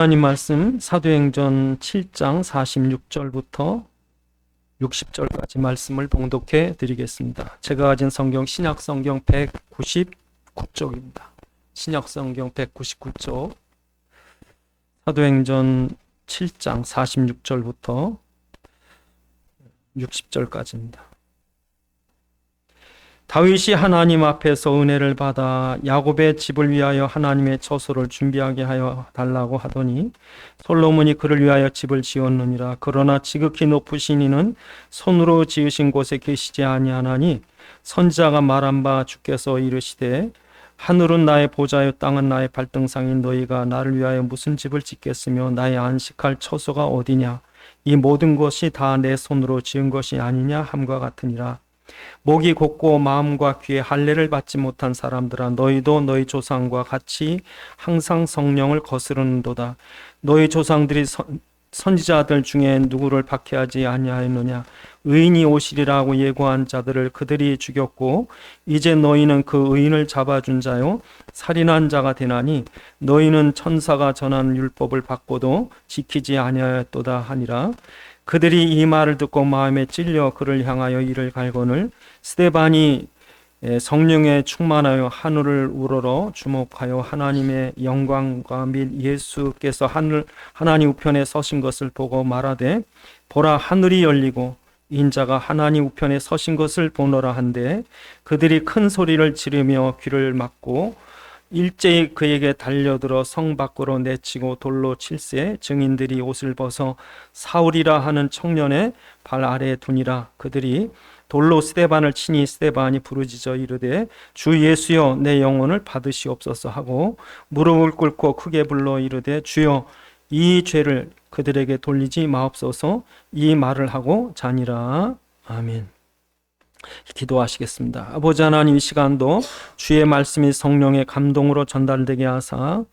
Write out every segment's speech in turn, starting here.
하나님 말씀 사도행전 7장 46절부터 60절까지 말씀을 봉독해 드리겠습니다. 제가 가진 성경 신약 성경 199쪽입니다. 신약 성경 199쪽 사도행전 7장 46절부터 60절까지입니다. 다윗이 하나님 앞에서 은혜를 받아 야곱의 집을 위하여 하나님의 처소를 준비하게 하여 달라고 하더니 솔로몬이 그를 위하여 집을 지었느니라. 그러나 지극히 높으신 이는 손으로 지으신 곳에 계시지 아니하나니 선지자가 말한 바 주께서 이르시되 하늘은 나의 보좌요 땅은 나의 발등상인 너희가 나를 위하여 무슨 집을 짓겠으며 나의 안식할 처소가 어디냐. 이 모든 것이 다 내 손으로 지은 것이 아니냐 함과 같으니라. 목이 곧고 마음과 귀에 할례를 받지 못한 사람들아, 너희도 너희 조상과 같이 항상 성령을 거스르는도다. 너희 조상들이 선지자들 중에 누구를 박해하지 아니하였느냐. 의인이 오시리라고 예고한 자들을 그들이 죽였고 이제 너희는 그 의인을 잡아준 자요 살인한 자가 되나니 너희는 천사가 전한 율법을 받고도 지키지 아니하였도다 하니라. 그들이 이 말을 듣고 마음에 찔려 그를 향하여 이를 갈거늘 스데반이 성령에 충만하여 하늘을 우러러 주목하여 하나님의 영광과 및 예수께서 하나님 우편에 서신 것을 보고 말하되 보라 하늘이 열리고 인자가 하나님 우편에 서신 것을 보노라 한데 그들이 큰 소리를 지르며 귀를 막고 일제히 그에게 달려들어 성 밖으로 내치고 돌로 칠세 증인들이 옷을 벗어 사울이라 하는 청년의 발 아래에 두니라. 그들이 돌로 스데반을 치니 스데반이 부르짖어 이르되 주 예수여 내 영혼을 받으시옵소서 하고 무릎을 꿇고 크게 불러 이르되 주여 이 죄를 그들에게 돌리지 마옵소서. 이 말을 하고 자니라. 아멘. 기도하시겠습니다. 아버지 하나님, 이 시간도 주의 말씀이 성령의 감동으로 전달되게 하사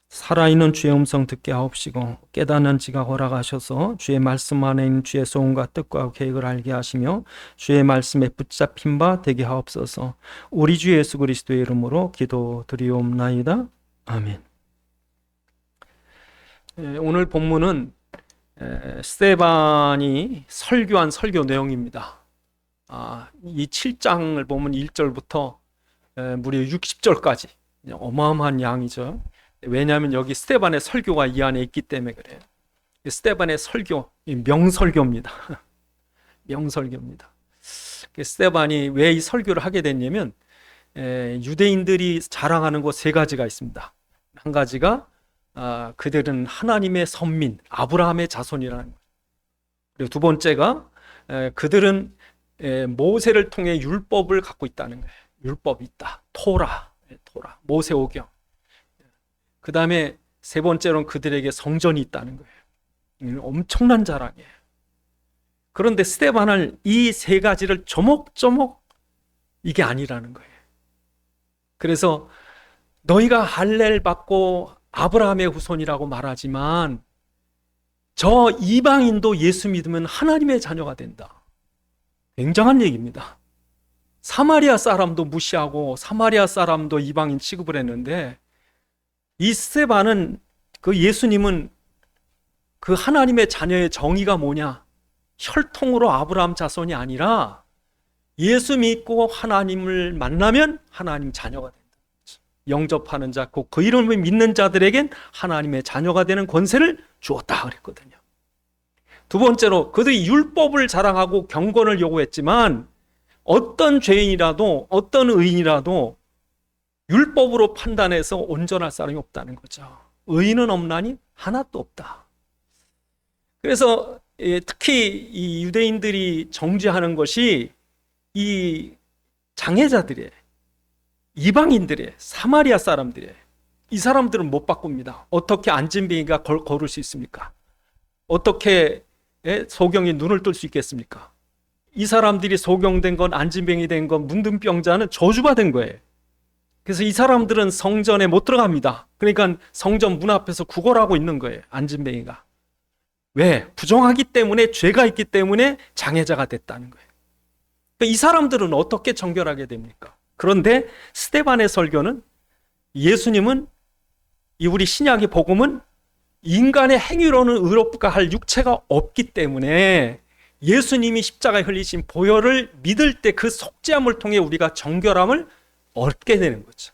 살아있는 주의 음성 듣게 하옵시고 깨닫는 지각 허락하셔서 주의 말씀 안에 있는 주의 소원과 뜻과 계획을 알게 하시며 주의 말씀에 붙잡힌 바 되게 하옵소서. 우리 주 예수 그리스도의 이름으로 기도드리옵나이다. 아멘. 오늘 본문은 스데반이 설교한 설교 내용입니다. 이 7장을 보면 1절부터 무려 60절까지 어마어마한 양이죠. 왜냐하면 여기 스데반의 설교가 이 안에 있기 때문에 그래요. 스데반의 설교, 명설교입니다. 명설교입니다. 스데반이 왜 이 설교를 하게 됐냐면 유대인들이 자랑하는 것 세 가지가 있습니다. 한 가지가 그들은 하나님의 선민, 아브라함의 자손이라는 거예요. 그리고 두 번째가 그들은 모세를 통해 율법을 갖고 있다는 거예요. 율법이 있다. 토라, 모세오경. 그 다음에 세 번째로는 그들에게 성전이 있다는 거예요. 엄청난 자랑이에요. 그런데 스데반은 이 세 가지를 조목조목 이게 아니라는 거예요. 그래서 너희가 할례를 받고 아브라함의 후손이라고 말하지만 저 이방인도 예수 믿으면 하나님의 자녀가 된다. 굉장한 얘기입니다. 사마리아 사람도 무시하고 사마리아 사람도 이방인 취급을 했는데 이 스데반은 그 예수님은 그 하나님의 자녀의 정의가 뭐냐? 혈통으로 아브라함 자손이 아니라 예수 믿고 하나님을 만나면 하나님 자녀가 된다. 영접하는 자, 그 이름을 믿는 자들에겐 하나님의 자녀가 되는 권세를 주었다 그랬거든요. 두 번째로 그들이 율법을 자랑하고 경건을 요구했지만 어떤 죄인이라도 어떤 의인이라도 율법으로 판단해서 온전할 사람이 없다는 거죠. 의인은 없나니 하나도 없다. 그래서 특히 이 유대인들이 정죄하는 것이 이 장애자들의 이방인들의 사마리아 사람들의 이 사람들은 못 바꿉니다. 어떻게 안진뱅이가 걸을 수 있습니까? 어떻게 소경이 눈을 뜰 수 있겠습니까? 이 사람들이 소경된 건 안진뱅이 된 건 문둥병자는 저주받은 거예요. 그래서 이 사람들은 성전에 못 들어갑니다. 그러니까 성전 문 앞에서 구걸하고 있는 거예요. 안진뱅이가. 왜? 부정하기 때문에 죄가 있기 때문에 장애자가 됐다는 거예요. 이 사람들은 어떻게 정결하게 됩니까? 그런데 스데반의 설교는 예수님은 이 우리 신약의 복음은 인간의 행위로는 의롭게 할 육체가 없기 때문에 예수님이 십자가에 흘리신 보혈을 믿을 때 그 속죄함을 통해 우리가 정결함을 얻게 되는 거죠.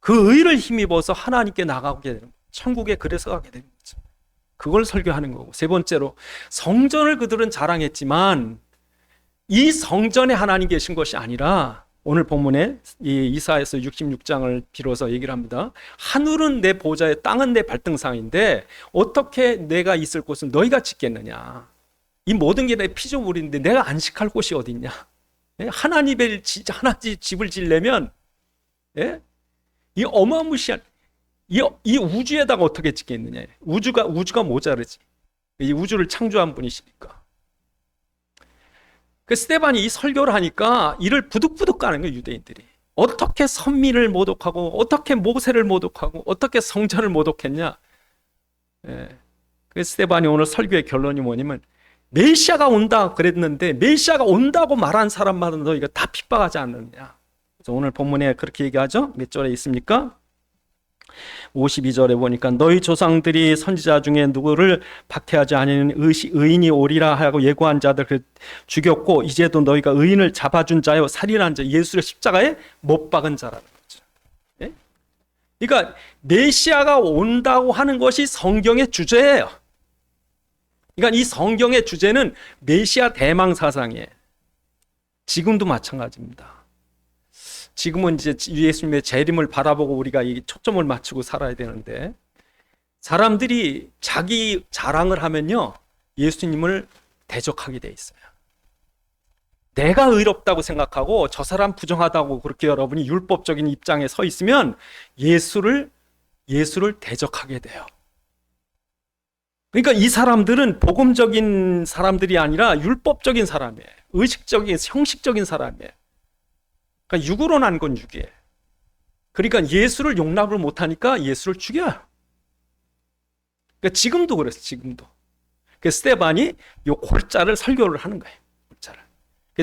그 의를 힘입어서 하나님께 나가게 되는 거죠. 천국에 그래서 가게 되는 거죠. 그걸 설교하는 거고, 세 번째로 성전을 그들은 자랑했지만 이 성전에 하나님 계신 것이 아니라 오늘 본문에 이 이사야서 66장을 빌어서 얘기를 합니다. 하늘은 내 보좌에 땅은 내 발등상인데 어떻게 내가 있을 곳은 너희가 짓겠느냐. 이 모든 게 내 피조물인데 내가 안식할 곳이 어디 있냐. 하나님의 집을 지으려면 이 어마무시한 이 우주에다가 어떻게 짓겠느냐. 우주가 모자르지. 이 우주를 창조한 분이시니까. 그 스데반이 이 설교를 하니까 이를 부득부득 까는 거예요, 유대인들이. 어떻게 선민을 모독하고, 어떻게 모세를 모독하고, 어떻게 성전을 모독했냐. 그 스데반이 오늘 설교의 결론이 뭐냐면, 메시아가 온다 그랬는데, 메시아가 온다고 말한 사람마다 너희가 다 핍박하지 않느냐. 그래서 오늘 본문에 그렇게 얘기하죠. 몇 절에 있습니까? 52절에 보니까 너희 조상들이 선지자 중에 누구를 박해하지 않은 의인이 오리라 하고 예고한 자들 죽였고 이제도 너희가 의인을 잡아준 자요 살인한 자 예수를 십자가에 못 박은 자라는 거죠. 그러니까 메시아가 온다고 하는 것이 성경의 주제예요. 그러니까 이 성경의 주제는 메시아 대망 사상이에요. 지금도 마찬가지입니다. 지금은 이제 예수님의 재림을 바라보고 우리가 이 초점을 맞추고 살아야 되는데, 사람들이 자기 자랑을 하면요 예수님을 대적하게 돼 있어요. 내가 의롭다고 생각하고 저 사람 부정하다고 그렇게 여러분이 율법적인 입장에 서 있으면 예수를 대적하게 돼요. 그러니까 이 사람들은 복음적인 사람들이 아니라 율법적인 사람이에요. 의식적인 형식적인 사람이에요. 그러니까 육으로 난 건 육이에요. 그러니까 예수를 용납을 못하니까 예수를 죽여요. 그러니까 지금도 그랬어요. 지금도. 그 스데반이 요 골자를 설교를 하는 거예요. 골자를.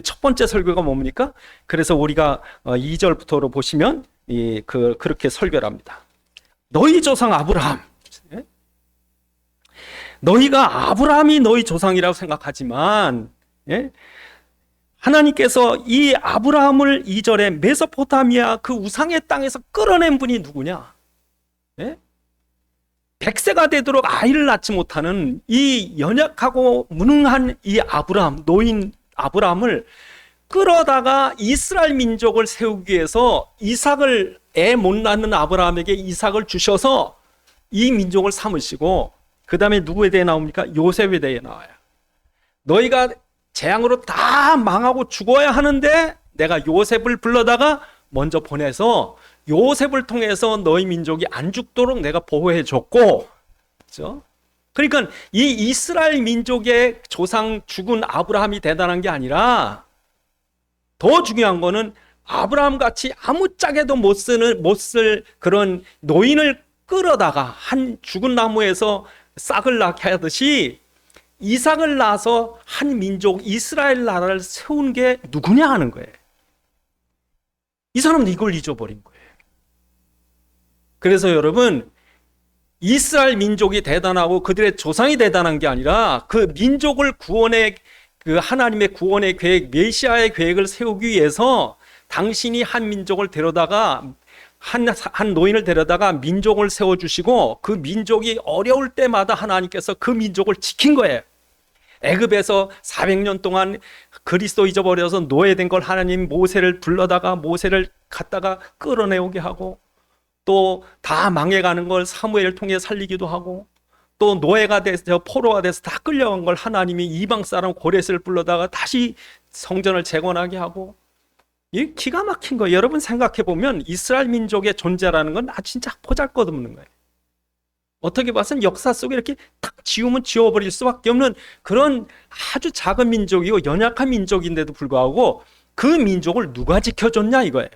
첫 번째 설교가 뭡니까? 그래서 우리가 2절부터로 보시면 그렇게 설교를 합니다. 너희 조상 아브라함. 너희가 아브라함이 너희 조상이라고 생각하지만 하나님께서 이 아브라함을 2절에 메소포타미아 그 우상의 땅에서 끌어낸 분이 누구냐? 100세가 되도록 아이를 낳지 못하는 이 연약하고 무능한 이 아브라함, 노인 아브라함을 끌어다가 이스라엘 민족을 세우기 위해서 이삭을 애 못 낳는 아브라함에게 이삭을 주셔서 이 민족을 삼으시고 그 다음에 누구에 대해 나옵니까? 요셉에 대해 나와요. 너희가 재앙으로 다 망하고 죽어야 하는데 내가 요셉을 불러다가 먼저 보내서 요셉을 통해서 너희 민족이 안 죽도록 내가 보호해 줬고, 그렇죠? 그러니까 이 이스라엘 민족의 조상 죽은 아브라함이 대단한 게 아니라 더 중요한 거는 아브라함 같이 아무짝에도 못 쓸 그런 노인을 끌어다가 한 죽은 나무에서 싹을 낳게 하듯이 이삭을 낳아서 한 민족 이스라엘 나라를 세운 게 누구냐 하는 거예요. 이 사람은 이걸 잊어버린 거예요. 그래서 여러분, 이스라엘 민족이 대단하고 그들의 조상이 대단한 게 아니라 그 민족을 구원의 그 하나님의 구원의 계획, 메시아의 계획을 세우기 위해서 당신이 한 민족을 데려다가 한 노인을 데려다가 민족을 세워주시고 그 민족이 어려울 때마다 하나님께서 그 민족을 지킨 거예요. 애굽에서 400년 동안 그리스도 잊어버려서 노예된 걸 하나님 모세를 불러다가 모세를 갖다가 끌어내오게 하고 또 다 망해가는 걸 사무엘을 통해 살리기도 하고 또 노예가 돼서 포로가 돼서 다 끌려간 걸 하나님이 이방 사람 고레스를 불러다가 다시 성전을 재건하게 하고, 이 기가 막힌 거예요. 여러분 생각해 보면 이스라엘 민족의 존재라는 건 진짜 보잘것없는 거예요. 어떻게 봐서는 역사 속에 이렇게 탁 지우면 지워버릴 수밖에 없는 그런 아주 작은 민족이고 연약한 민족인데도 불구하고 그 민족을 누가 지켜줬냐 이거예요.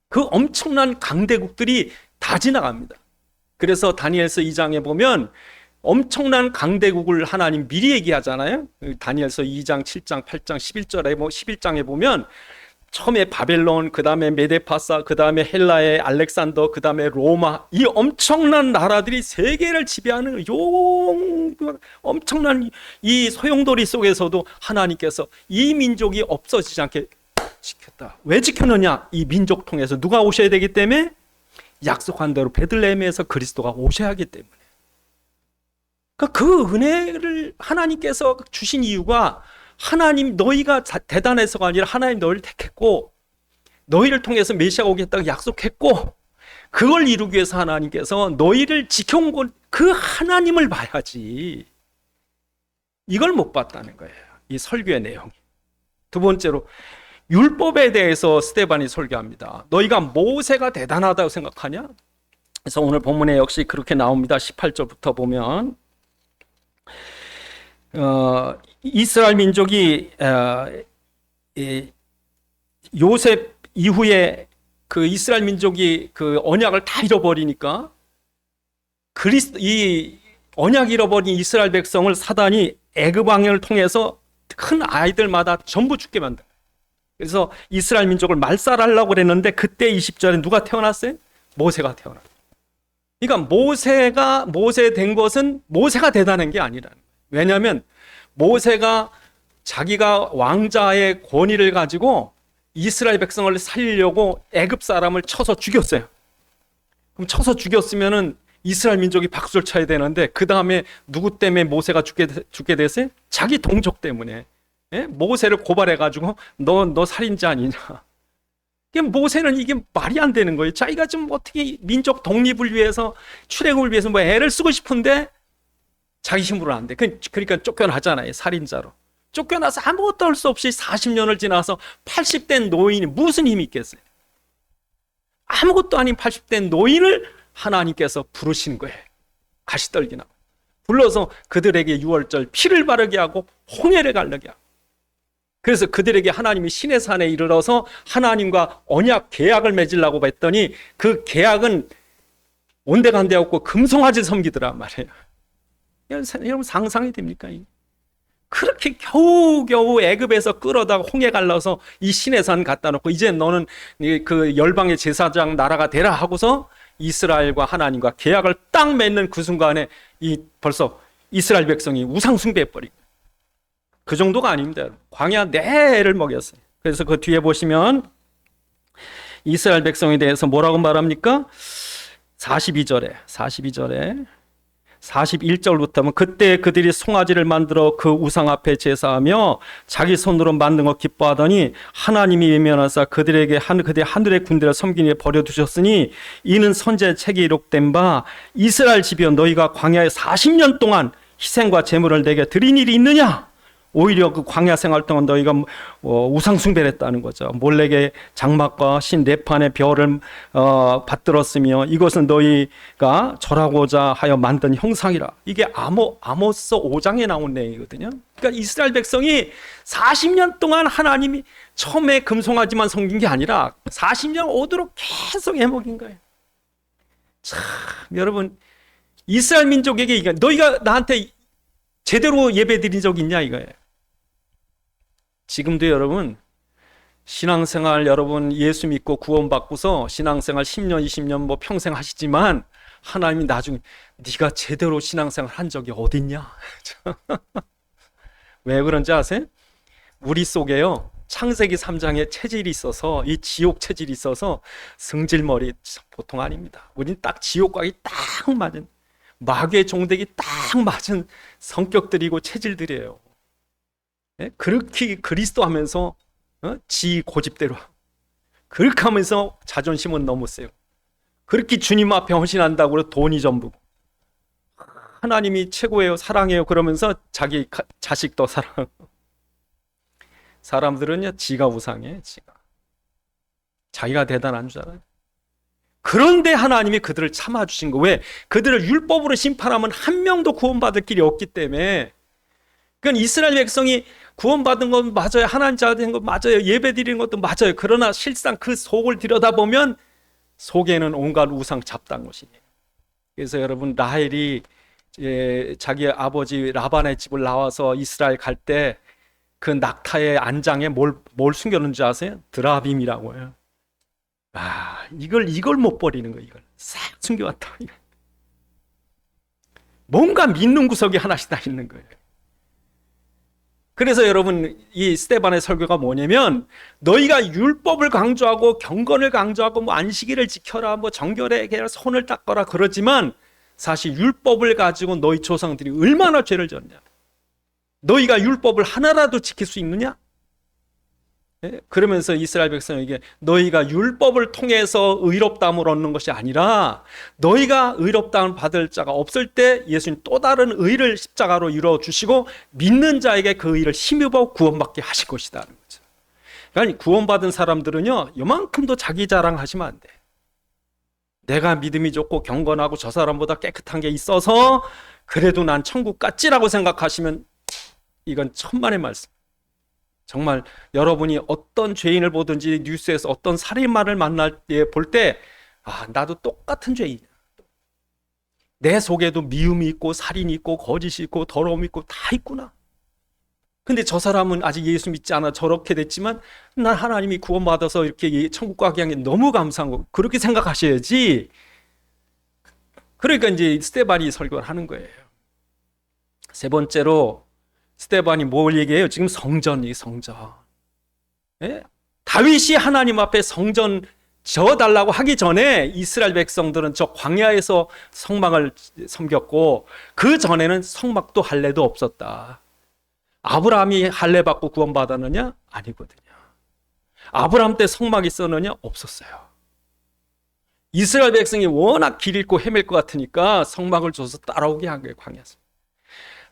그 엄청난 강대국들이 다 지나갑니다. 그래서 다니엘서 2장에 보면 엄청난 강대국을 하나님 미리 얘기하잖아요. 다니엘서 2장, 7장, 8장, 11장에 보면 처음에 바벨론, 그 다음에 메데파사, 그 다음에 헬라의 알렉산더, 그 다음에 로마, 이 엄청난 나라들이 세계를 지배하는 엄청난 이 소용돌이 속에서도 하나님께서 이 민족이 없어지지 않게 지켰다. 왜 지켰느냐? 이 민족 통해서 누가 오셔야 되기 때문에, 약속한 대로 베들레헴에서 그리스도가 오셔야 하기 때문에. 그 은혜를 하나님께서 주신 이유가, 하나님 너희가 대단해서가 아니라 하나님 너희를 택했고 너희를 통해서 메시아가 오겠다고 약속했고, 그걸 이루기 위해서 하나님께서 너희를 지켜온 그 하나님을 봐야지, 이걸 못 봤다는 거예요, 이 설교의 내용이. 두 번째로, 율법에 대해서 스데반이 설교합니다. 너희가 모세가 대단하다고 생각하냐? 그래서 오늘 본문에 역시 그렇게 나옵니다. 18절부터 보면 이스라엘 민족이 요셉 이후에 그 이스라엘 민족이 그 언약을 다 잃어버리니까, 이 언약 잃어버린 이스라엘 백성을 사단이 애굽 왕을 통해서 큰 아이들마다 전부 죽게 만든. 그래서 이스라엘 민족을 말살하려고 그랬는데, 그때 20절에 누가 태어났어요? 모세가 태어났어요. 그러니까 모세 된 것은 모세가 대단한 게 아니라는 거예요. 왜냐하면 모세가 자기가 왕자의 권위를 가지고 이스라엘 백성을 살리려고 애굽 사람을 쳐서 죽였어요. 그럼 쳐서 죽였으면은 이스라엘 민족이 박수를 쳐야 되는데, 그 다음에 누구 때문에 모세가 죽게 됐어요? 자기 동족 때문에. 예? 모세를 고발해가지고 너 살인자 아니냐. 모세는 이게 말이 안 되는 거예요. 자기가 좀 어떻게 민족 독립을 위해서, 출애굽을 위해서 뭐 애를 쓰고 싶은데 자기 힘으로 안 돼. 그러니까 쫓겨나잖아요, 살인자로. 쫓겨나서 아무것도 할 수 없이 40년을 지나서 80된 노인이 무슨 힘이 있겠어요? 아무것도 아닌 80된 노인을 하나님께서 부르시는 거예요. 가시떨기나 불러서 그들에게 유월절 피를 바르게 하고 홍해를 갈르게 하고, 그래서 그들에게 하나님이 시내 산에 이르러서 하나님과 언약 계약을 맺으려고 했더니, 그 계약은 온데간데 없고 금송아지 섬기더란 말이에요. 여러분 상상이 됩니까? 그렇게 겨우겨우 애굽에서 끌어다가 홍해 갈라서 이 시내산 갖다 놓고, 이제 너는 그 열방의 제사장 나라가 되라 하고서 이스라엘과 하나님과 계약을 딱 맺는 그 순간에 벌써 이스라엘 백성이 우상 숭배해버리고, 그 정도가 아닙니다. 광야 내를 먹였어요. 그래서 그 뒤에 보시면 이스라엘 백성에 대해서 뭐라고 말합니까? 42절에 41절부터 하면, 그때 그들이 송아지를 만들어 그 우상 앞에 제사하며 자기 손으로 만든 것 기뻐하더니, 하나님이 외면하사 그들에게 그들의 하늘의 군대를 섬기니 버려두셨으니, 이는 선지자의 책에 기록된 바 이스라엘 집이여 너희가 광야에 40년 동안 희생과 제물을 내게 드린 일이 있느냐? 오히려 그 광야 생활 동안 너희가 우상 숭배를 했다는 거죠. 몰렉의 장막과 신 네판의 별을 받들었으며 이것은 너희가 절하고자 하여 만든 형상이라. 이게 아모스 5장에 나온 내용이거든요. 그러니까 이스라엘 백성이 40년 동안 하나님이 처음에 금송아지만 섬긴 게 아니라 40년 오도록 계속 해먹인 거예요. 참, 여러분, 이스라엘 민족에게 너희가 나한테 제대로 예배 드린 적 있냐 이거예요. 지금도 여러분, 신앙생활 여러분 예수 믿고 구원받고서 신앙생활 10년 20년 뭐 평생 하시지만, 하나님이 나중에 네가 제대로 신앙생활 한 적이 어딨냐? 왜 그런지 아세요? 우리 속에요, 창세기 3장에 체질이 있어서, 이 지옥 체질이 있어서 성질머리 보통 아닙니다. 우린 딱 지옥 가기 딱 맞은, 마귀의 종되기 딱 맞은 성격들이고 체질들이에요. 그렇게 그리스도 하면서 지 고집대로 그렇게 하면서 자존심은 너무 세요. 그렇게 주님 앞에 헌신한다고 돈이 전부고, 하나님이 최고예요, 사랑해요 그러면서 자기 자식도 사랑하고. 사람들은요, 지가 우상해, 자기가 대단한 줄 알아요. 그런데 하나님이 그들을 참아주신 거. 왜? 그들을 율법으로 심판하면 한 명도 구원받을 길이 없기 때문에. 그러니까 이스라엘 백성이 구원받은 건 맞아요, 하나님 자 된 건 맞아요, 예배 드리는 것도 맞아요. 그러나 실상 그 속을 들여다보면 속에는 온갖 우상 잡다한 것이에요. 그래서 여러분, 라헬이 자기 아버지 라반의 집을 나와서 이스라엘 갈 때 그 낙타의 안장에 뭘 숨겨놓은 줄 아세요? 드라빔이라고 해요. 이걸 못 버리는 거예요. 이걸 싹 숨겨왔다. 뭔가 믿는 구석이 하나씩 다 있는 거예요. 그래서 여러분, 이 스데반의 설교가 뭐냐면, 너희가 율법을 강조하고 경건을 강조하고 뭐 안식일을 지켜라, 뭐 정결에 손을 닦거라 그러지만, 사실 율법을 가지고 너희 조상들이 얼마나 죄를 졌냐. 너희가 율법을 하나라도 지킬 수 있느냐? 그러면서 이스라엘 백성에게 너희가 율법을 통해서 의롭다함을 얻는 것이 아니라 너희가 의롭다함을 받을 자가 없을 때 예수님 또 다른 의를 십자가로 이루어주시고 믿는 자에게 그 의를 힘입어 구원받게 하실 것이다. 그러니까 구원받은 사람들은요, 요만큼도 자기 자랑하시면 안 돼. 내가 믿음이 좋고 경건하고 저 사람보다 깨끗한 게 있어서 그래도 난 천국 갔지라고 생각하시면 이건 천만의 말씀. 정말 여러분이 어떤 죄인을 보든지 뉴스에서 어떤 살인마를 만날 때 볼 때 나도 똑같은 죄인이야. 내 속에도 미움이 있고 살인이 있고 거짓이 있고 더러움이 있고 다 있구나. 근데 저 사람은 아직 예수 믿지 않아 저렇게 됐지만 난 하나님이 구원받아서 이렇게 천국 가게 한 게 너무 감사한 거, 그렇게 생각하셔야지. 그러니까 이제 스데반이 설교를 하는 거예요. 세 번째로 스데반이 뭘 얘기해요? 지금 성전. 예? 다윗이 하나님 앞에 성전 지어달라고 하기 전에 이스라엘 백성들은 저 광야에서 성막을 섬겼고, 그 전에는 성막도 할례도 없었다. 아브라함이 할례 받고 구원받았느냐? 아니거든요. 아브라함 때 성막이 있었느냐? 없었어요. 이스라엘 백성이 워낙 길 잃고 헤맬 것 같으니까 성막을 줘서 따라오게 한 거예요, 광야에서.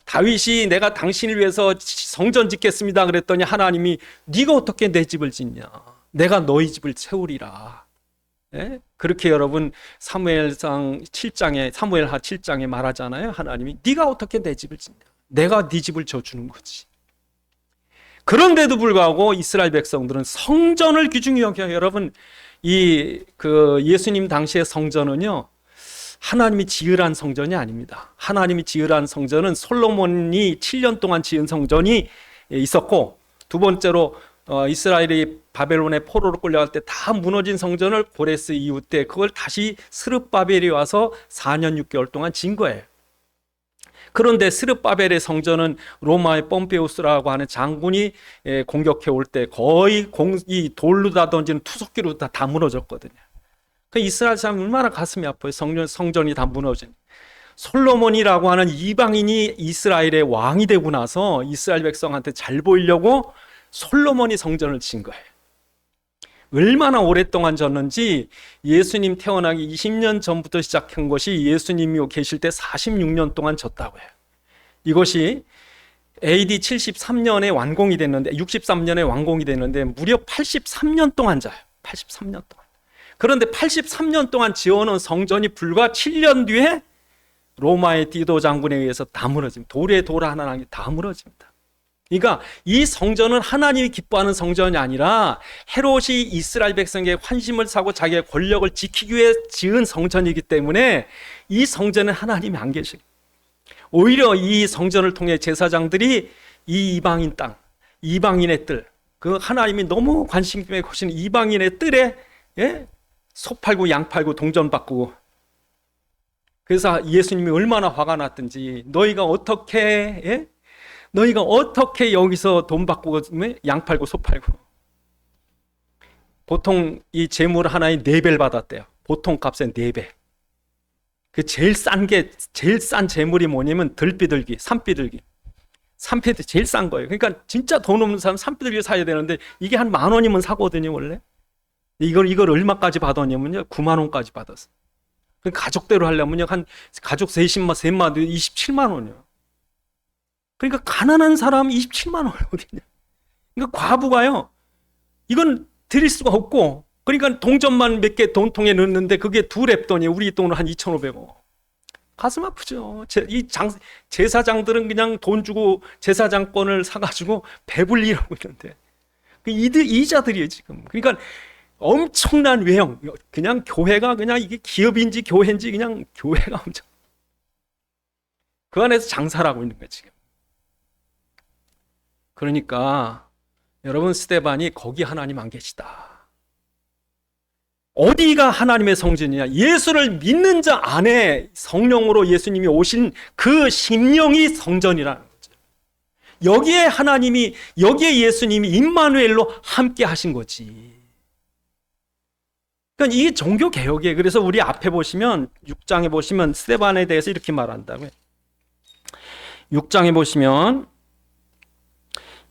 다윗이 내가 당신을 위해서 성전 짓겠습니다 그랬더니 하나님이 네가 어떻게 내 집을 짓냐? 내가 너희 집을 채우리라. 예? 그렇게 여러분 사무엘하 7장에 말하잖아요. 하나님이 네가 어떻게 내 집을 짓냐? 내가 네 집을 져주는 거지. 그런데도 불구하고 이스라엘 백성들은 성전을 귀중히 여겨요. 여러분, 예수님 당시의 성전은요, 하나님이 지으란 성전이 아닙니다. 하나님이 지으란 성전은 솔로몬이 7년 동안 지은 성전이 있었고, 두 번째로 이스라엘이 바벨론의 포로로 끌려갈 때 다 무너진 성전을 고레스 이후 때 그걸 다시 스룹바벨이 와서 4년 6개월 동안 지은 거예요. 그런데 스룹바벨의 성전은 로마의 pompeus라고 하는 장군이 공격해 올 때 거의 이 돌로 다 던지는 투석기로 다 무너졌거든요. 그 이스라엘 사람이 얼마나 가슴이 아파요. 성전이 다 무너진. 솔로몬이라고 하는 이방인이 이스라엘의 왕이 되고 나서 이스라엘 백성한테 잘 보이려고 솔로몬이 성전을 지은 거예요. 얼마나 오랫동안 졌는지 예수님 태어나기 20년 전부터 시작한 것이 예수님이 계실 때 46년 동안 졌다고 해요. 이것이 AD 73년에 완공이 됐는데, 63년에 완공이 됐는데 무려 83년 동안 자요. 83년 동안. 그런데 83년 동안 지어놓은 성전이 불과 7년 뒤에 로마의 디도 장군에 의해서 다 무너집니다. 돌에 돌 하나 다 무너집니다. 그러니까 이 성전은 하나님이 기뻐하는 성전이 아니라 헤롯이 이스라엘 백성에게 환심을 사고 자기의 권력을 지키기 위해 지은 성전이기 때문에 이 성전은 하나님이 안 계시고, 오히려 이 성전을 통해 제사장들이 이 이방인 땅, 이방인의 뜰, 그 하나님이 너무 관심 있게 보시는 이방인의 뜰에 소 팔고 양 팔고 동전 바꾸고, 그래서 예수님이 얼마나 화가 났든지 너희가 어떻게 여기서 돈 바꾸고 양 팔고 소 팔고. 보통 이 재물 하나에 4배를 받았대요. 보통 값의 4배. 그 제일 싼 재물이 뭐냐면 들비둘기, 산비둘기. 산비둘기 제일 싼 거예요. 그러니까 진짜 돈 없는 사람 산비둘기 사야 되는데 이게 한 10,000원이면 사거든요, 원래. 이걸 얼마까지 받았냐면요, 9만 원까지 받았어. 가족대로 하려면요, 한 가족 셋만 27만 원이요. 그러니까 가난한 사람 27만 원이 어디냐? 그러니까 과부가요, 이건 드릴 수가 없고, 그러니까 동전만 몇 개 돈통에 넣는데 그게 2랩돈이에요. 우리 돈으로 한 2,500원. 가슴 아프죠. 제사장들은 그냥 돈 주고 제사장권을 사가지고 배불리라고 있는데, 이자들이에요 지금. 그러니까 엄청난 외형. 그냥 교회가 그냥 이게 기업인지 교회인지 그냥 교회가 엄청, 그 안에서 장사를 하고 있는 거예요 지금. 그러니까 여러분, 스데반이 거기 하나님 안 계시다. 어디가 하나님의 성전이냐? 예수를 믿는 자 안에 성령으로 예수님이 오신 그 심령이 성전이라는 거죠. 여기에 하나님이, 여기에 예수님이 임마누엘로 함께 하신 거지. 그러니까 이게 종교 개혁이에요. 그래서 우리 앞에 보시면 6장에 보시면 스데반에 대해서 이렇게 말한다고요. 6장에 보시면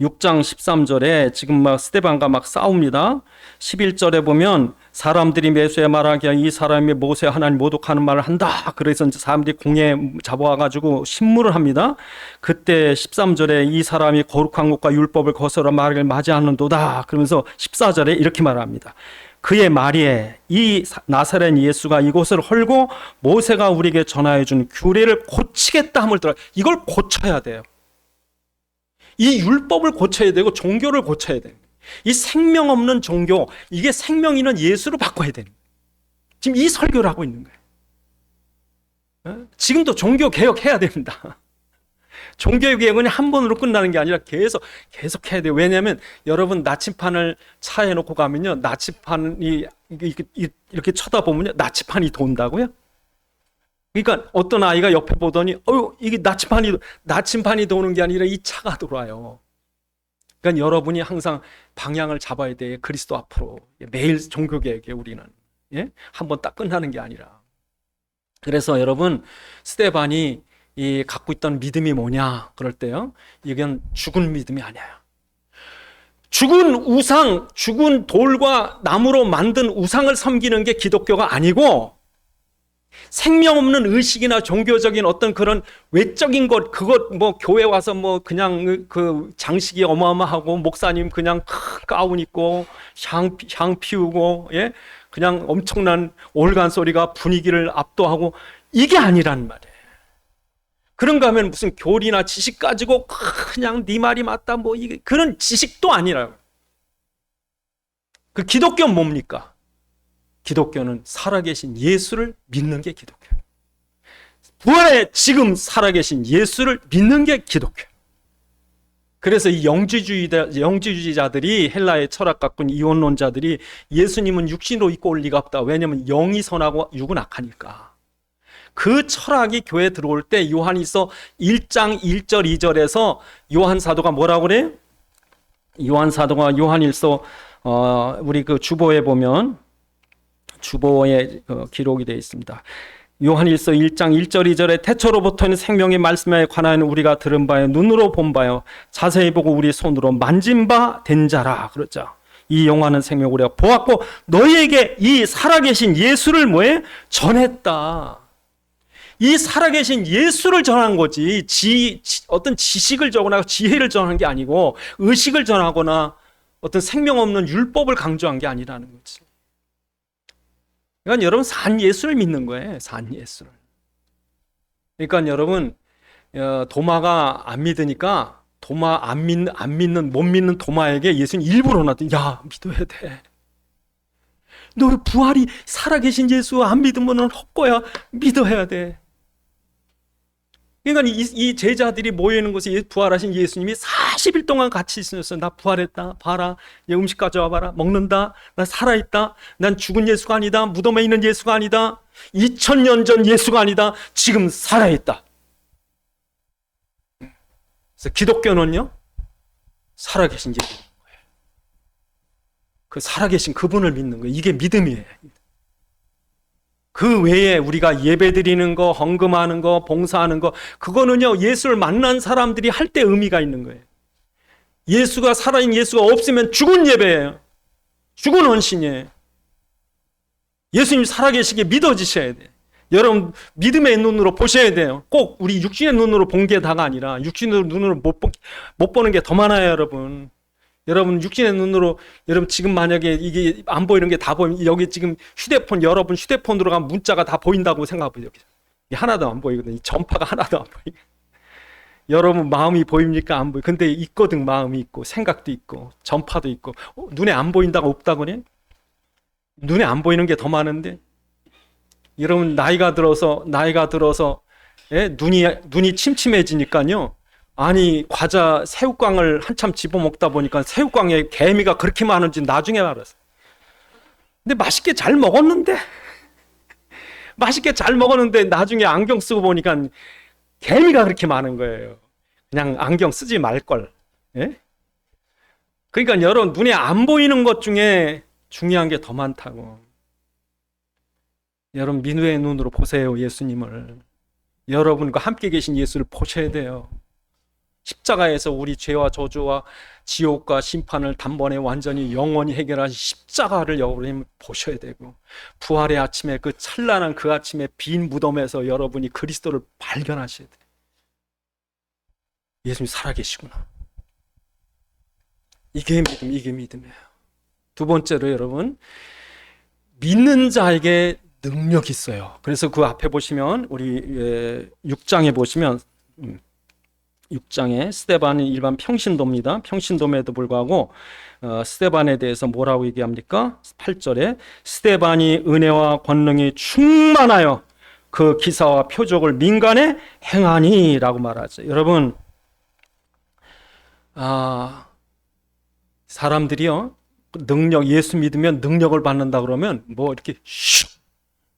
6장 13절에 지금 막 스데반과 막 싸웁니다. 11절에 보면 사람들이 매수에 말하기야 이 사람이 모세 하나님 모독하는 말을 한다. 그래서 이제 사람들이 공에 잡아와가지고 신문을 합니다. 그때 13절에 이 사람이 거룩한 것과 율법을 거스러 말을 맞이하는도다. 그러면서 14절에 이렇게 말합니다. 그의 말이에 이 나사렛 예수가 이곳을 헐고 모세가 우리에게 전하여 준 규례를 고치겠다 함을 들어. 이걸 고쳐야 돼요. 이 율법을 고쳐야 되고 종교를 고쳐야 돼요. 이 생명 없는 종교, 이게 생명 있는 예수로 바꿔야 되는 거예요. 지금 이 설교를 하고 있는 거예요. 지금도 종교 개혁해야 됩니다. 종교 개혁은 한 번으로 끝나는 게 아니라 계속 해야 돼요. 왜냐하면 여러분 나침판을 차에 놓고 가면요, 나침판이 이렇게 쳐다보면요, 나침판이 돈다고요. 그러니까 어떤 아이가 옆에 보더니 이게 나침판이 도는 게 아니라 이 차가 돌아요. 그러니까 여러분이 항상 방향을 잡아야 돼. 그리스도 앞으로. 매일 종교개혁에 우리는 한 번 딱 끝나는 게 아니라. 그래서 여러분, 스데반이 갖고 있던 믿음이 뭐냐 그럴 때요, 이건 죽은 믿음이 아니에요. 죽은 우상, 죽은 돌과 나무로 만든 우상을 섬기는 게 기독교가 아니고, 생명 없는 의식이나 종교적인 어떤 그런 외적인 것, 그것 뭐 교회 와서 뭐 그냥 그 장식이 어마어마하고 목사님 그냥 큰 가운 입고 향 피우고 그냥 엄청난 올간 소리가 분위기를 압도하고, 이게 아니란 말이에요. 그런가 하면 무슨 교리나 지식 가지고 그냥 네 말이 맞다 뭐 이게 그런 지식도 아니라요. 그 기독교는 뭡니까? 기독교는 살아계신 예수를 믿는 게 기독교예요. 부활에 지금 살아계신 예수를 믿는 게 기독교예요. 그래서 이 영지주의자들이, 헬라의 철학 갖고 이원론자들이 예수님은 육신으로 있고 올 리가 없다. 왜냐하면 영이 선하고 육은 악하니까. 그 철학이 교회에 들어올 때 요한일서 1장 1절 2절에서 요한 사도가 뭐라고 그래요? 요한 사도가 요한일서 우리 그 주보에 보면 주보에 기록이 되어 있습니다. 요한일서 1장 1절 2절에 태초로부터는 생명의 말씀에 관하여 우리가 들은 바요 눈으로 본 바요 자세히 보고 우리 손으로 만진 바 된 자라 그러죠. 이 영화는 생명 우리가 보았고 너희에게 이 살아계신 예수를 뭐해? 전했다. 이 살아계신 예수를 전한 거지, 어떤 지식을 전하고 지혜를 전한 게 아니고 의식을 전하거나 어떤 생명 없는 율법을 강조한 게 아니라는 거지. 그러니까 여러분, 산 예수를 믿는 거예요. 산 예수를. 그러니까 여러분, 도마가 안 믿으니까 못 믿는 도마에게 예수는 일부러 놔둬. 야, 믿어야 돼. 너 부활이 살아계신 예수 안 믿으면 헛거야. 믿어야 돼. 그러니까 이 제자들이 모이는 곳에 부활하신 예수님이 40일 동안 같이 있으셨어요. 나 부활했다. 봐라. 얘 음식 가져와 봐라. 먹는다. 나 살아있다. 난 죽은 예수가 아니다. 무덤에 있는 예수가 아니다. 2000년 전 예수가 아니다. 지금 살아있다. 그래서 기독교는요, 살아계신 예수인 거예요. 그 살아계신 그분을 믿는 거예요. 이게 믿음이에요. 그 외에 우리가 예배드리는 거, 헌금하는 거, 봉사하는 거, 그거는요, 예수를 만난 사람들이 할 때 의미가 있는 거예요. 예수가, 살아있는 예수가 없으면 죽은 예배예요. 죽은 헌신이에요. 예수님 살아계시게 믿어지셔야 돼요. 여러분, 믿음의 눈으로 보셔야 돼요. 꼭 우리 육신의 눈으로 본 게 다가 아니라 육신의 눈으로 못 보는 게 더 많아요, 여러분. 여러분, 육신의 눈으로, 여러분 지금 만약에 이게 안 보이는 게 다 보이면, 여기 지금 휴대폰, 여러분 휴대폰으로 가면 문자가 다 보인다고 생각해보세요. 이게 하나도 안 보이거든요. 이 전파가 하나도 안 보이거든요. 여러분 마음이 보입니까? 안 보이. 근데 있거든. 마음이 있고 생각도 있고 전파도 있고. 눈에 안 보인다고 없다고 그래? 눈에 안 보이는 게 더 많은데. 여러분 나이가 들어서 눈이 침침해지니까요. 아니 과자 새우깡을 한참 집어먹다 보니까 새우깡에 개미가 그렇게 많은지 나중에 알았어요. 근데 맛있게 잘 먹었는데 나중에 안경 쓰고 보니까 개미가 그렇게 많은 거예요. 그냥 안경 쓰지 말걸. 예? 그러니까 여러분, 눈에 안 보이는 것 중에 중요한 게 더 많다고. 여러분, 민우의 눈으로 보세요. 예수님을. 여러분과 함께 계신 예수를 보셔야 돼요. 십자가에서 우리 죄와 저주와 지옥과 심판을 단번에 완전히 영원히 해결하신 십자가를 여러분이 보셔야 되고, 부활의 아침에 그 찬란한 그 아침에 빈 무덤에서 여러분이 그리스도를 발견하셔야 돼요. 예수님이 살아계시구나. 이게 믿음이에요. 두 번째로 여러분, 믿는 자에게 능력이 있어요. 그래서 그 앞에 보시면 우리 6장에 보시면 6장에 스데반이 일반 평신도입니다. 평신도임에도 불구하고 스데반에 대해서 뭐라고 얘기합니까? 8절에 스데반이 은혜와 권능이 충만하여 그 기사와 표적을 민간에 행하니 라고 말하죠. 여러분, 사람들이요, 능력, 예수 믿으면 능력을 받는다 그러면 뭐 이렇게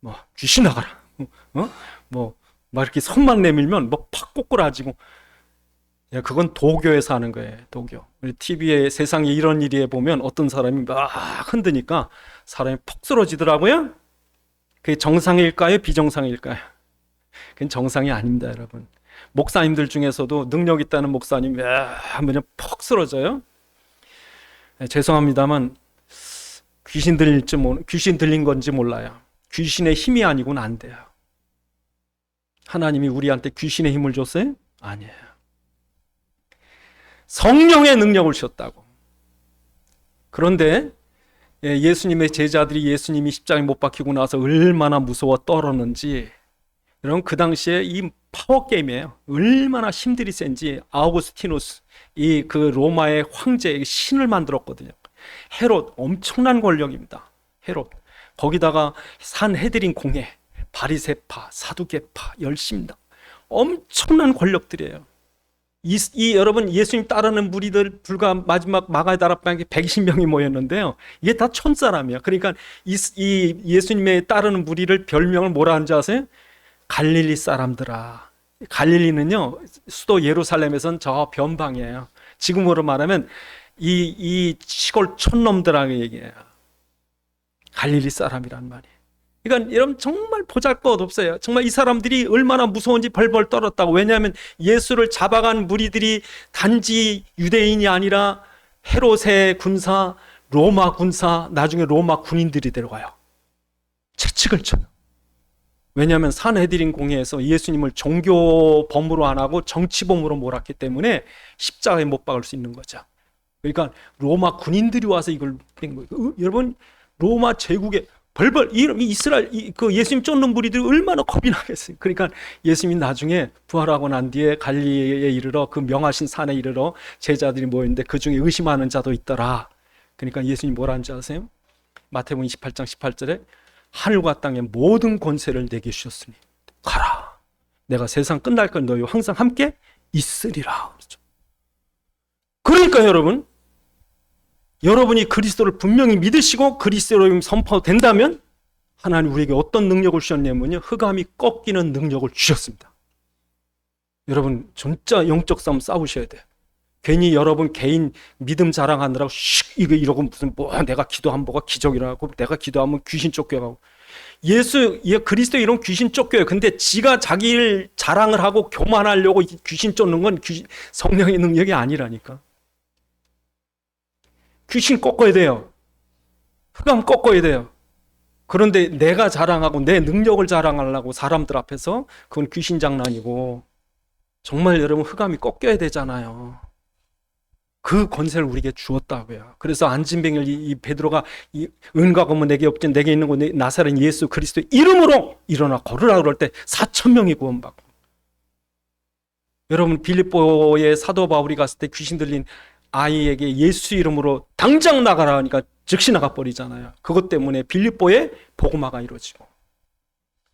뭐 귀신 나가라, 뭐 막 이렇게 손만 내밀면 뭐 팍 꼬꾸라지고, 그건 도교에서 하는 거예요. 도교. 우리 TV에 세상에 이런 일에 보면 어떤 사람이 막 흔드니까 사람이 퍽 쓰러지더라고요. 그게 정상일까요? 비정상일까요? 그건 정상이 아닙니다, 여러분. 목사님들 중에서도 능력 있다는 목사님이 하면 퍽 쓰러져요. 죄송합니다만 귀신 들린 건지 몰라요. 귀신의 힘이 아니고는 안 돼요. 하나님이 우리한테 귀신의 힘을 줬어요? 아니에요. 성령의 능력을 주셨다고. 그런데 예수님의 제자들이 예수님이 십자가에 못 박히고 나서 얼마나 무서워 떨었는지, 여러분, 그 당시에 이 파워 게임이에요. 얼마나 힘들이 센지. 아우구스티누스, 이 그 로마의 황제, 신을 만들었거든요. 헤롯, 엄청난 권력입니다. 헤롯. 거기다가 산헤드린 공회, 바리새파, 사두개파, 열심당, 엄청난 권력들이에요. 여러분, 예수님 따르는 무리들 불과 마지막 마가의 다락방에 120명이 모였는데요. 이게 다 천사람이에요. 그러니까 이 예수님의 따르는 무리를 별명을 뭐라 하는지 아세요? 갈릴리 사람들아. 갈릴리는요, 수도 예루살렘에선 저 변방이에요. 지금으로 말하면 이 시골 촌놈들하고 얘기해요. 갈릴리 사람이란 말이에요. 그러니까 여러분, 정말 보잘것없어요. 정말 이 사람들이 얼마나 무서운지 벌벌 떨었다고. 왜냐하면 예수를 잡아간 무리들이 단지 유대인이 아니라 헤롯의 군사, 로마 군사, 나중에 로마 군인들이 들어가요. 채찍을 쳐요. 왜냐하면 산헤드린 공회에서 예수님을 종교범으로 안 하고 정치범으로 몰았기 때문에 십자가에 못 박을 수 있는 거죠. 그러니까 로마 군인들이 와서 이걸 뺀 거예요. 여러분, 로마 제국에 벌벌, 이스라엘, 그 예수님 쫓는 무리들이 얼마나 겁이 나겠어요. 그러니까 예수님이 나중에 부활하고 난 뒤에 갈릴리에 이르러, 그 명하신 산에 이르러 제자들이 모였는데 그 중에 의심하는 자도 있더라. 그러니까 예수님이 뭐라는지 아세요? 마태복음 28장 18절에 하늘과 땅의 모든 권세를 내게 주셨으니 가라. 내가 세상 끝날까지 너희와 항상 함께 있으리라. 그러니까 여러분이 그리스도를 분명히 믿으시고 그리스도로 선포된다면 하나님 우리에게 어떤 능력을 주셨냐면요, 흑암이 꺾이는 능력을 주셨습니다. 여러분, 진짜 영적 싸움 싸우셔야 돼요. 괜히 여러분 개인 믿음 자랑하느라고 이러고 무슨 내가 기도한 뭐가 기적이라고, 내가 기도하면 귀신 쫓겨가고. 그리스도 이런 귀신 쫓겨요. 근데 지가 자기를 자랑을 하고 교만하려고 귀신 쫓는 건 성령의 능력이 아니라니까. 귀신 꺾어야 돼요. 흑암 꺾어야 돼요. 그런데 내가 자랑하고 내 능력을 자랑하려고 사람들 앞에서, 그건 귀신 장난이고, 정말 여러분 흑암이 꺾여야 되잖아요. 그 권세를 우리에게 주었다고요. 그래서 안진뱅이를 이 베드로가 은과 검은 내게 없진 내게 있는 곳 나사렛 예수 그리스도의 이름으로 일어나 걸으라 그럴 때 4,000명이 구원받고. 여러분, 빌립보에 사도 바울이 갔을 때 귀신 들린 아이에게 예수 이름으로 당장 나가라 하니까 즉시 나가버리잖아요. 그것 때문에 빌립보에 복음화가 이루어지고.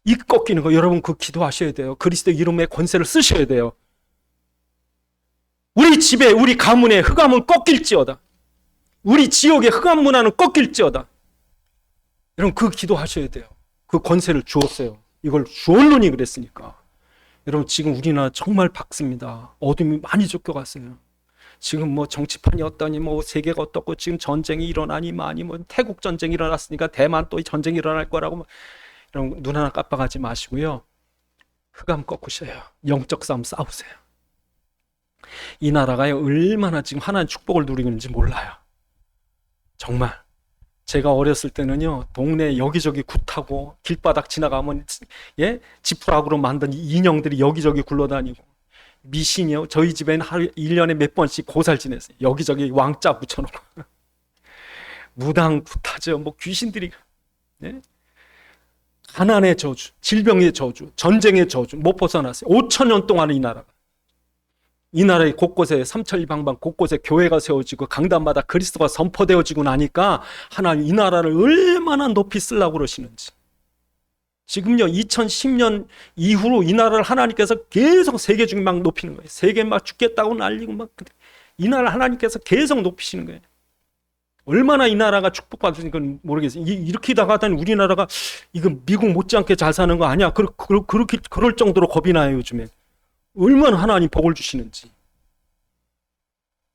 이 꺾이는 거, 여러분 그 기도하셔야 돼요. 그리스도 이름의 권세를 쓰셔야 돼요. 우리 집에 우리 가문의 흑암은 꺾일지어다. 우리 지역의 흑암 문화는 꺾일지어다. 여러분 그 기도하셔야 돼요. 그 권세를 주었어요. 이걸 주언론이 그랬으니까. 여러분 지금 우리나라 정말 밝습니다. 어둠이 많이 쫓겨갔어요. 지금 뭐 정치판이 어떠니 뭐 세계가 어떻고 지금 전쟁이 일어나니 많이 뭐 태국 전쟁이 일어났으니까 대만 또 전쟁이 일어날 거라고 여러분 눈 하나 깜빡하지 마시고요. 흑암 꺾으셔요. 영적 싸움 싸우세요. 이 나라가 얼마나 지금 하나님 축복을 누리고 있는지 몰라요. 정말 제가 어렸을 때는요 동네 여기저기 굿하고 길바닥 지나가면 지푸라기로 만든 인형들이 여기저기 굴러다니고 미신이요. 저희 집에는 하루 1년에 몇 번씩 고살 지냈어요. 여기저기 왕자 붙여놓고 무당 굿하죠. 뭐 귀신들이 가난의 저주, 질병의 저주, 전쟁의 저주 못 벗어났어요. 5,000년 동안 이 나라의 곳곳에 삼천리방방 곳곳에 교회가 세워지고 강단마다 그리스도가 선포되어지고 나니까 하나님 이 나라를 얼마나 높이 쓰려고 그러시는지. 지금요 2010년 이후로 이 나라를 하나님께서 계속 세계 중에 막 높이는 거예요. 세계 막 죽겠다고 난리고 막 이 나라를 하나님께서 계속 높이시는 거예요. 얼마나 이 나라가 축복받으니까 모르겠어요. 이렇게 나가다니 우리나라가 이거 미국 못지않게 잘 사는 거 아니야? 그럴 정도로 겁이 나요 요즘에. 얼마나 하나님 복을 주시는지.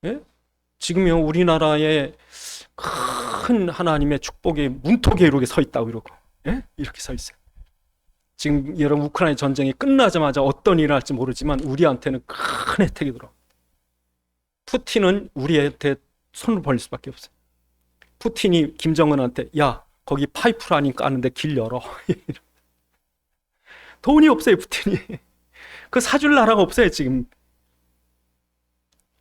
예? 지금요 우리나라에 큰 하나님의 축복의 문턱에 이렇게 서 있다고 이러고 이렇게 서 있어요. 지금 여러분 우크라이나 전쟁이 끝나자마자 어떤 일이 날지 모르지만 우리한테는 큰 혜택이 들어. 푸틴은 우리한테 손을 벌릴 수밖에 없어요. 푸틴이 김정은한테 야 거기 파이프라인 까는데 길 열어. 돈이 없어요 푸틴이. 그 사줄 나라가 없어요 지금.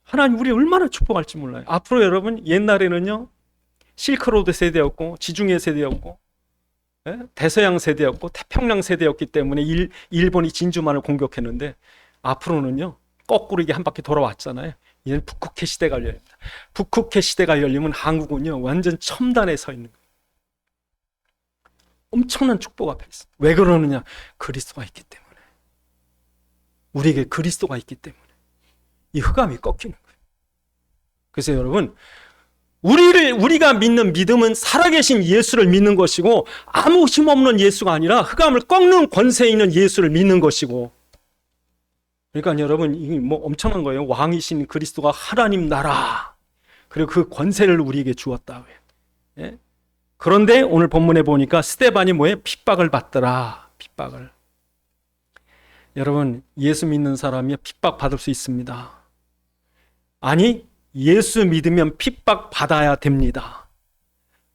하나님 우리 얼마나 축복할지 몰라요. 앞으로 여러분 옛날에는요 실크로드 세대였고 지중해 세대였고 대서양 세대였고 태평양 세대였기 때문에 일본이 진주만을 공격했는데 앞으로는요 거꾸로 이게 한 바퀴 돌아왔잖아요. 이제는 북극해 시대가 열립니다. 북극해 시대가 열리면 한국은요 완전 첨단에 서 있는 거예요. 엄청난 축복 앞에 있어요. 왜 그러느냐? 그리스도가 있기 때문에. 우리에게 그리스도가 있기 때문에 이 흑암이 꺾이는 거예요. 그래서 여러분 우리가 믿는 믿음은 살아계신 예수를 믿는 것이고 아무 힘없는 예수가 아니라 흑암을 꺾는 권세 있는 예수를 믿는 것이고. 그러니까 여러분 이게 뭐 엄청난 거예요. 왕이신 그리스도가 하나님 나라 그리고 그 권세를 우리에게 주었다. 예? 그런데 오늘 본문에 보니까 스데반이 뭐예요? 핍박을 받더라. 핍박을. 여러분 예수 믿는 사람이 핍박 받을 수 있습니다. 아니 예수 믿으면 핍박 받아야 됩니다.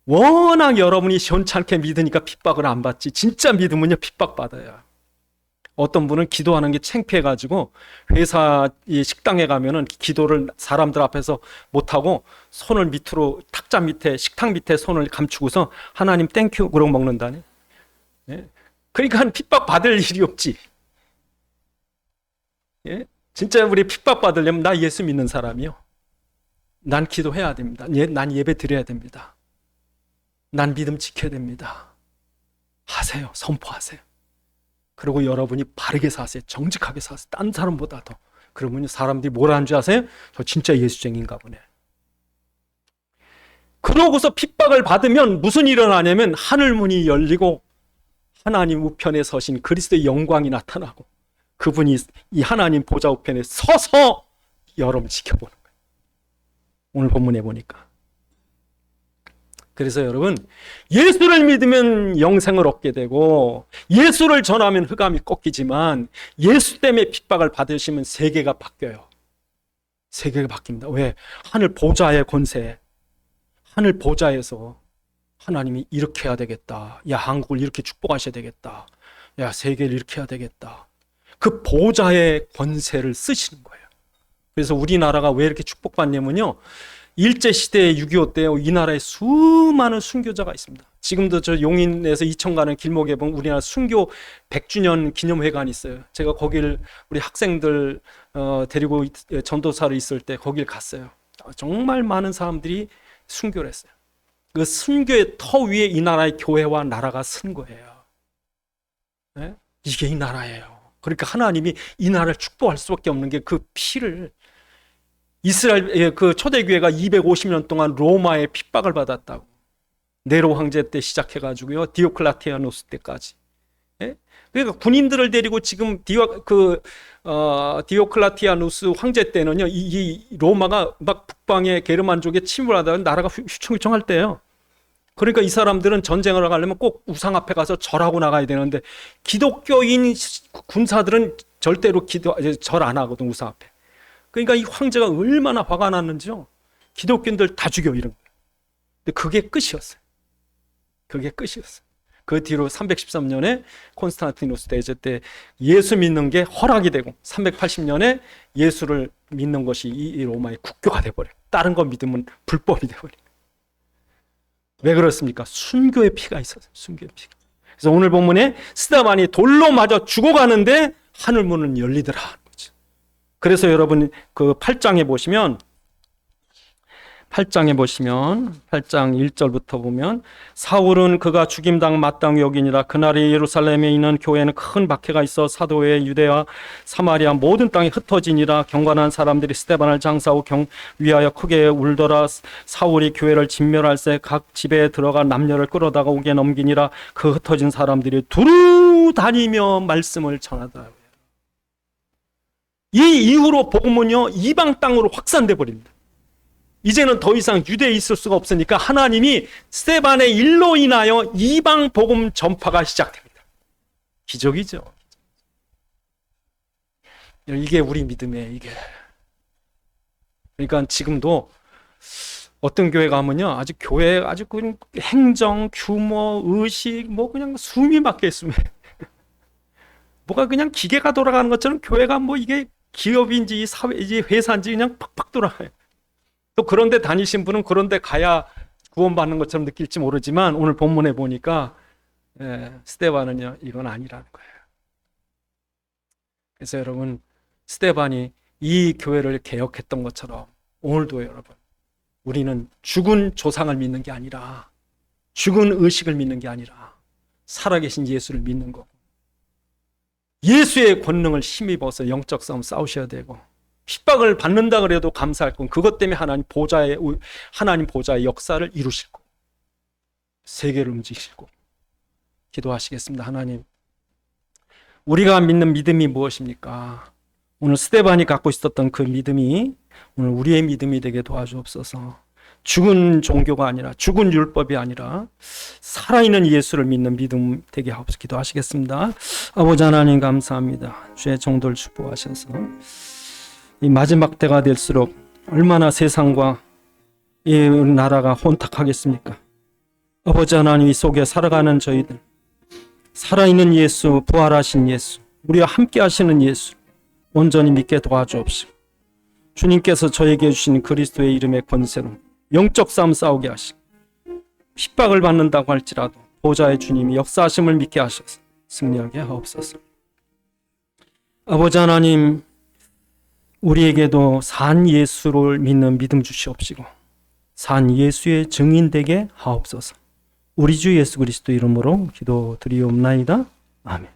워낙 여러분이 시원찮게 믿으니까 핍박을 안 받지. 진짜 믿으면요 핍박 받아요. 어떤 분은 기도하는 게 창피해가지고 회사 식당에 가면은 기도를 사람들 앞에서 못하고 손을 밑으로 탁자 밑에 식탁 밑에 손을 감추고서 하나님 땡큐 그러고 먹는다니. 그러니까 핍박 받을 일이 없지. 진짜 우리 핍박 받으려면 나 예수 믿는 사람이요. 난 기도해야 됩니다. 난 예배 드려야 됩니다. 난 믿음 지켜야 됩니다. 하세요. 선포하세요. 그리고 여러분이 바르게 사세요. 정직하게 사세요. 딴 사람보다 더. 그러면 사람들이 뭐라 하는 줄 아세요? 저 진짜 예수쟁인가 보네. 그러고서 핍박을 받으면 무슨 일이 일어나냐면 하늘문이 열리고 하나님 우편에 서신 그리스도의 영광이 나타나고 그분이 이 하나님 보좌 우편에 서서 여러분 지켜보는 거예요. 오늘 본문에 보니까. 그래서 여러분 예수를 믿으면 영생을 얻게 되고 예수를 전하면 흑암이 꺾이지만 예수 때문에 핍박을 받으시면 세계가 바뀌어요. 세계가 바뀝니다. 왜? 하늘 보좌의 권세, 하늘 보좌에서 하나님이 이렇게 해야 되겠다. 야 한국을 이렇게 축복하셔야 되겠다. 야 세계를 이렇게 해야 되겠다. 그 보좌의 권세를 쓰시는 거예요. 그래서 우리나라가 왜 이렇게 축복받냐면요. 일제시대의 6.25 때 이 나라에 수많은 순교자가 있습니다. 지금도 저 용인에서 이천 가는 길목에 보면 우리나라 순교 100주년 기념회관이 있어요. 제가 거길 우리 학생들 데리고 전도사로 있을 때 거길 갔어요. 정말 많은 사람들이 순교를 했어요. 그 순교의 터 위에 이 나라의 교회와 나라가 쓴 거예요. 네? 이게 이 나라예요. 그러니까 하나님이 이 나라를 축복할 수밖에 없는 게 그 피를 이스라엘 그 초대교회가 250년 동안 로마의 핍박을 받았다고. 네로 황제 때 시작해가지고요, 디오클라티아누스 때까지. 예? 그러니까 군인들을 데리고 지금 디오클라티아누스 황제 때는요, 이 로마가 막 북방의 게르만족에 침몰하다가 나라가 휘청휘청할 때예요. 그러니까 이 사람들은 전쟁을 가려면 꼭 우상 앞에 가서 절하고 나가야 되는데, 기독교인 군사들은 절대로 절 안 하거든, 우상 앞에. 그러니까 이 황제가 얼마나 화가 났는지요. 기독교인들 다 죽여, 이런 거예요. 근데 그게 끝이었어요. 그게 끝이었어요. 그 뒤로 313년에 콘스탄티누스 대제 때 예수 믿는 게 허락이 되고, 380년에 예수를 믿는 것이 이 로마의 국교가 돼버려요. 다른 거 믿으면 불법이 돼버려요. 왜 그렇습니까? 순교의 피가 있어서. 순교의 피가. 그래서 오늘 본문에 스데반이 돌로 맞아 죽어가는데 하늘문은 열리더라 하는 거죠. 그래서 여러분 그 8장에 보시면 8장 1절부터 보면, 사울은 그가 죽임당 마땅히 여기니라. 그날에 예루살렘에 있는 교회는 큰 박해가 있어 사도의 유대와 사마리아 모든 땅에 흩어지니라. 경건한 사람들이 스데반을 장사하고 위하여 크게 울더라. 사울이 교회를 진멸할새 각 집에 들어가 남녀를 끌어다가 옥에 넘기니라. 그 흩어진 사람들이 두루 다니며 말씀을 전하더라. 이 이후로 복음은요, 이방 땅으로 확산돼 버립니다. 이제는 더 이상 유대에 있을 수가 없으니까 하나님이 스데반의 일로 인하여 이방 복음 전파가 시작됩니다. 기적이죠. 이게 우리 믿음이에요, 이게. 그러니까 지금도 어떤 교회 가면요, 아주 교회 아주 그냥 행정, 규모, 의식, 뭐 그냥 숨이 막혀 있으면 뭐가 그냥 기계가 돌아가는 것처럼 교회가 뭐 이게 기업인지 사회인지 회사인지 그냥 팍팍 돌아가요. 또 그런데 다니신 분은 그런데 가야 구원받는 것처럼 느낄지 모르지만, 오늘 본문에 보니까 스데반은요, 이건 아니라는 거예요. 그래서 여러분, 스데반이 이 교회를 개혁했던 것처럼 오늘도 여러분, 우리는 죽은 조상을 믿는 게 아니라, 죽은 의식을 믿는 게 아니라 살아계신 예수를 믿는 거고, 예수의 권능을 힘입어서 영적 싸움 싸우셔야 되고, 핍박을 받는다 그래도 감사할 건 그것 때문에 하나님 보좌의 역사를 이루실 거고, 세계를 움직이실 거고. 기도하시겠습니다. 하나님, 우리가 믿는 믿음이 무엇입니까? 오늘 스데반이 갖고 있었던 그 믿음이 오늘 우리의 믿음이 되게 도와주옵소서. 죽은 종교가 아니라, 죽은 율법이 아니라 살아있는 예수를 믿는 믿음 되게 하옵소서. 기도하시겠습니다. 아버지 하나님, 감사합니다. 주의 종도를 축복하셔서 이 마지막 때가 될수록 얼마나 세상과 이 나라가 혼탁하겠습니까? 아버지 하나님, 이 속에 살아가는 저희들, 살아있는 예수, 부활하신 예수, 우리와 함께 하시는 예수 온전히 믿게 도와주옵시고, 주님께서 저에게 주신 그리스도의 이름의 권세로 영적 싸움 싸우게 하시고, 핍박을 받는다고 할지라도 보좌의 주님이 역사하심을 믿게 하셔서 승리하게 하옵소서. 아버지 하나님, 우리에게도 산 예수를 믿는 믿음 주시옵시고, 산 예수의 증인 되게 하옵소서. 우리 주 예수 그리스도 이름으로 기도드리옵나이다. 아멘.